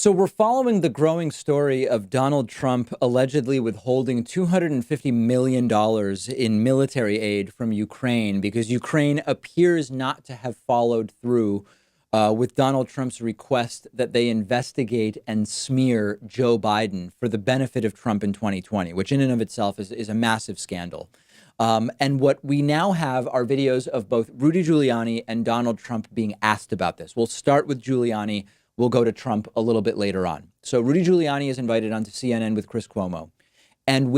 So we're following the growing story of Donald Trump allegedly withholding $250 million in military aid from Ukraine because Ukraine appears not to have followed through with Donald Trump's request that they investigate and smear Joe Biden for the benefit of Trump in 2020, which in and of itself is a massive scandal. And what we now have are videos of both Rudy Giuliani and Donald Trump being asked about this. We'll start with Giuliani. We'll go to Trump a little bit later on. So Rudy Giuliani is invited onto CNN with Chris Cuomo. And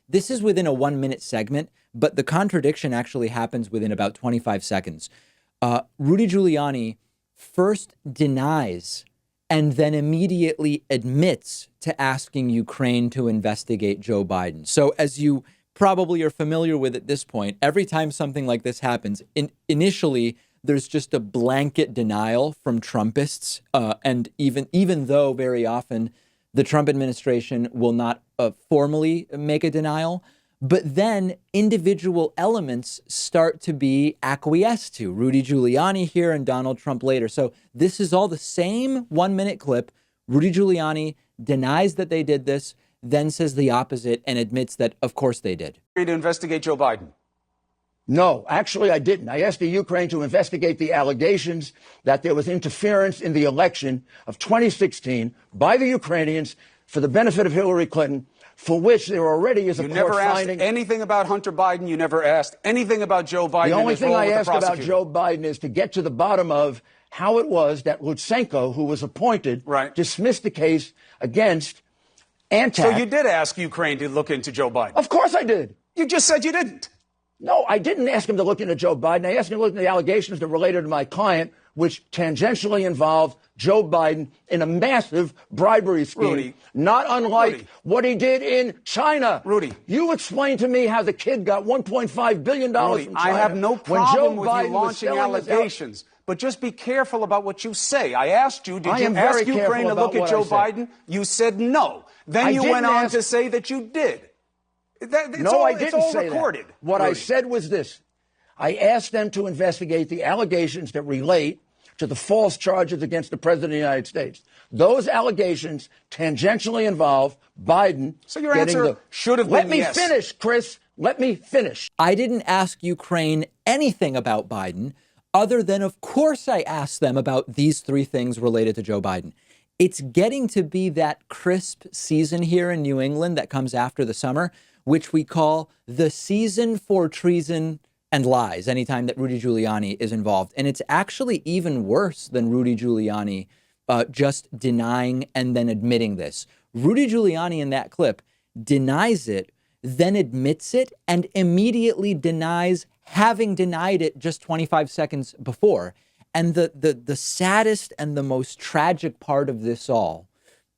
this is within a 1-minute segment, but the contradiction actually happens within about 25 seconds. Rudy Giuliani first denies and then immediately admits to asking Ukraine to investigate Joe Biden. So as you probably are familiar with at this point, every time something like this happens, initially, there's just a blanket denial from Trumpists. And even though very often the Trump administration will not formally make a denial, but then individual elements start to be acquiesced to. Rudy Giuliani here and Donald Trump later. So this is all the same 1-minute clip. Rudy Giuliani denies that they did this, then says the opposite and admits that, of course, they did. To investigate Joe Biden. No, actually, I didn't. I asked the Ukraine to investigate the allegations that there was interference in the election of 2016 by the Ukrainians for the benefit of Hillary Clinton, for which there already is a court finding. You never asked anything about Hunter Biden. You never asked anything about Joe Biden. The only thing I asked about Joe Biden is to get to the bottom of how it was that Lutsenko, who was appointed, dismissed the case against Antak. So you did ask Ukraine to look into Joe Biden? Of course I did. You just said you didn't. No, I didn't ask him to look into Joe Biden. I asked him to look into the allegations that related to my client, which tangentially involved Joe Biden in a massive bribery scheme, Rudy, not unlike what he did in China. Rudy, you explain to me how the kid got $1.5 billion Rudy, from China. I have no problem with Biden you launching allegations, but just be careful about what you say. I asked you, did you ask Ukraine to look at Joe Biden? You said no. Then you went on to say that you did. I didn't say recorded. That. What I said was this. I asked them to investigate the allegations that relate to the false charges against the President of the United States. Those allegations tangentially involve Biden. So your answer should have been yes. Let me finish, Chris. Let me finish. I didn't ask Ukraine anything about Biden other than, of course, I asked them about these three things related to Joe Biden. It's getting to be that crisp season here in New England that comes after the summer, which we call the season for treason and lies anytime that Rudy Giuliani is involved. And it's actually even worse than Rudy Giuliani just denying and then admitting this. Rudy Giuliani in that clip denies it, then admits it, and immediately denies having denied it just 25 seconds before. And the saddest and the most tragic part of this all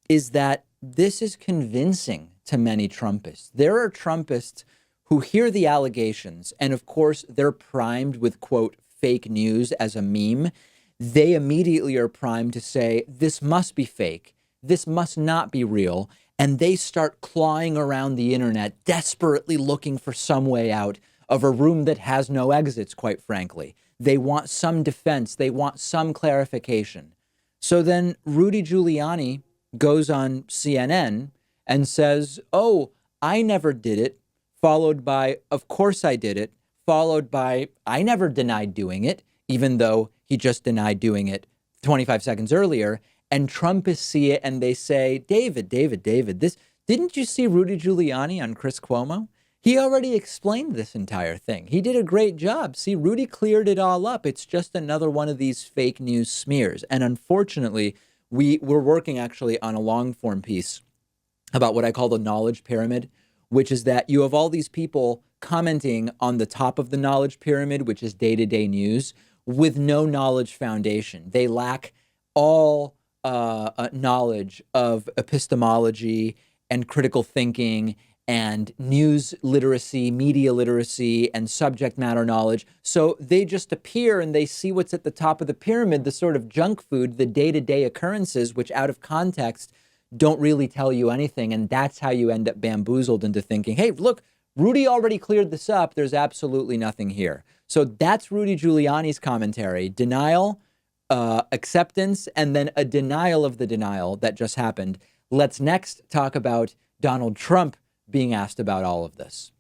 is that this is convincing to many Trumpists. There are Trumpists who hear the allegations, and of course, they're primed with, quote, fake news as a meme. They immediately are primed to say, this must be fake. This must not be real. And they start clawing around the internet, desperately looking for some way out of a room that has no exits, quite frankly. They want some defense. They want some clarification. So then Rudy Giuliani goes on CNN and says, oh, I never did it, followed by, of course I did it, followed by, I never denied doing it, even though he just denied doing it 25 seconds earlier. And Trumpists see it and they say, David, this, didn't you see Rudy Giuliani on Chris Cuomo? He already explained this entire thing. He did a great job. See, Rudy cleared it all up. It's just another one of these fake news smears. And unfortunately, we're working actually on a long form piece about what I call the knowledge pyramid, which is that you have all these people commenting on the top of the knowledge pyramid, which is day-to-day news, with no knowledge foundation. They lack all knowledge of epistemology and critical thinking and news literacy, media literacy, and subject matter knowledge. So they just appear and they see what's at the top of the pyramid, the sort of junk food, the day-to-day occurrences, which out of context don't really tell you anything. And that's how you end up bamboozled into thinking, hey, look, Rudy already cleared this up. There's absolutely nothing here. So that's Rudy Giuliani's commentary. Denial, acceptance and then a denial of the denial that just happened. Let's next talk about Donald Trump being asked about all of this.